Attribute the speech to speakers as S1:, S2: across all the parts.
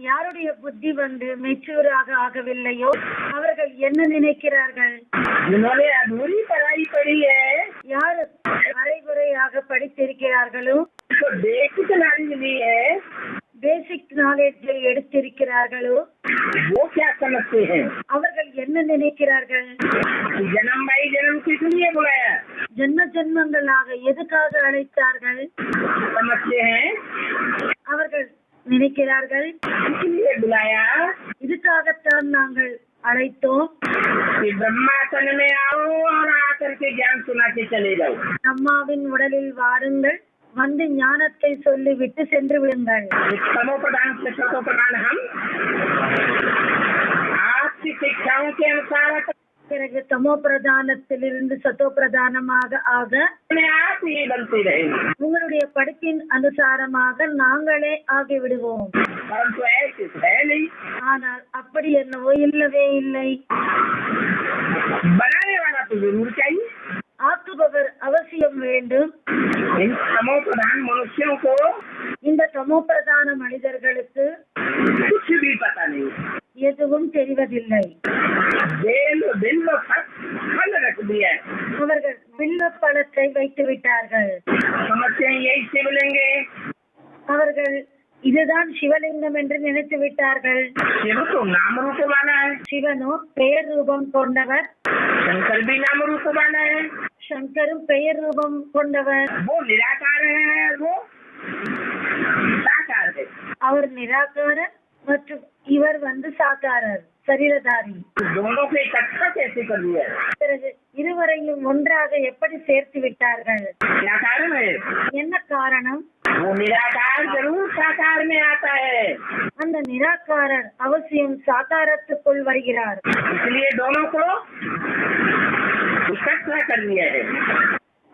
S1: யாருடைய புத்தி மெச்சூராக ஆகவில்லையோ அவர்கள் என்ன நினைக்கிறார்கள்? யார் அரைகுறையாக படித்திருக்கிறார்களோ, பேசிக் நாலேஜை எடுத்திருக்கிறார்களோ, அவர்கள் என்ன நினைக்கிறார்கள்? ஜென்ம ஜென்மங்களாக எதுக்காக அழைத்தார்கள்? அவர்கள் நினைக்கிறார்கள், இதுக்காகத்தான் நாங்கள் அழைத்தோம். அம்மாவின் உடலில் வாருங்கள், வந்து ஞானத்தை சொல்லிவிட்டு சென்று விடுங்கள். பிறகு தமோ பிரதானத்திலிருந்து சத்தோ பிரதானமாக ஆக உங்களுடைய படிப்பின் அனுசாரமாக நாங்களே ஆகிவிடுவோம். ஆனால் அப்படி என்னவோ இல்லவே இல்லை. ஆக்குபவர் அவசியம் வேண்டும். இந்த தமோ பிரதான மனிதர்களுக்கு எதுவும் தெரிவதில்லை. அவர்கள் வில்வ பழத்தை வைத்து விட்டார்கள். அவர்கள் இதுதான் சிவலிங்கம் என்று நினைத்து விட்டார்கள். சிவனோ பெயர் ரூபம் கொண்டவர், சங்கரும் பெயர் ரூபம் கொண்டவர். அவர் நிராகாரர் மற்றும் இவர் சாக்காரர், சரீரதாரி. பிறகு இருவரையும் ஒன்றாக எப்படி சேர்த்து விட்டார்கள்? என்ன காரணம்? அந்த நிராகாரர் அவசியம் சாக்காரத்துக்குள் வருகிறார்.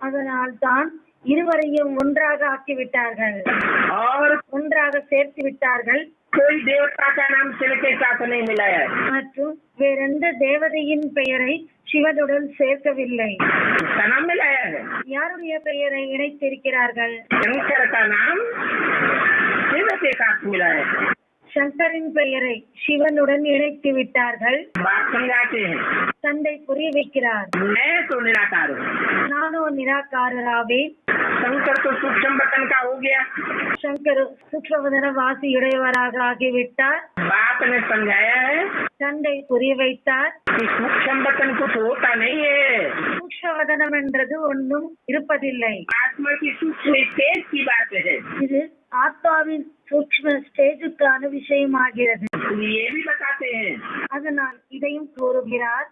S1: அதனால் தான் இருவரையும் ஒன்றாக ஆக்கிவிட்டார்கள், ஒன்றாக சேர்த்து விட்டார்கள். மற்றும் வேறெந்த தேவதையின் பெயரை சிவனுடன் சேர்க்கவில்லை. யாருடைய பெயரை இணைத்திருக்கிறார்கள்? சங்கரின் பெயரை சிவனுடன் இணைத்து விட்டார்கள். தந்தை புரிய வைக்கிறார், நானோ நிராகாரராவே. சங்கர் சூக்ஷ்மவதன வாசியுடையவராக ஆகிவிட்டார். தந்தை புரிய வைத்தார், சூக்ஷ்மவதனம் என்றது ஒன்றும் இருப்பதில்லை. இது ஆத்மாவின் சூக்ஷ்ம ஸ்டேஜுக்கான விஷயமாகிறது. அதனால் இதையும் கூறுகிறார்,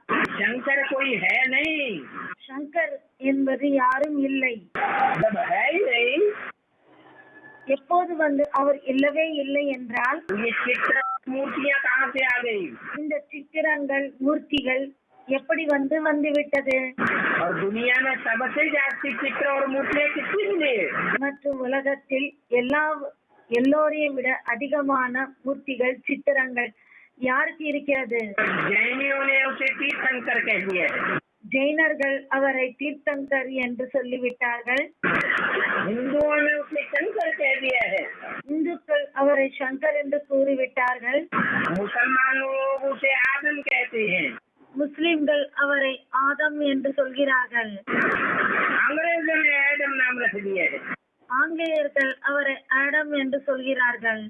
S1: சங்கர் என்பது யாரும் இல்லை. எப்போது அவர் இல்லவே இல்லை என்றால், இந்த சித்திரங்கள் மூர்த்திகள் எப்படி வந்துவிட்டது? மற்றும் உலகத்தில் எல்லோரையும் விட அதிகமான மூர்த்திகள், சித்திரங்கள் யாருக்கு இருக்கிறது? ஜெயினர்கள் அவரை தீர்த்தங்கர் என்று சொல்லிவிட்டார்கள். இந்துக்கள் அவரை சங்கர் என்று கூறிவிட்டார்கள். முஸ்லிம்கள் அவரை ஆதம் என்று சொல்கிறார்கள். ஆங்கிலேயர்கள் அவரை ஆடம் என்று சொல்கிறார்கள்.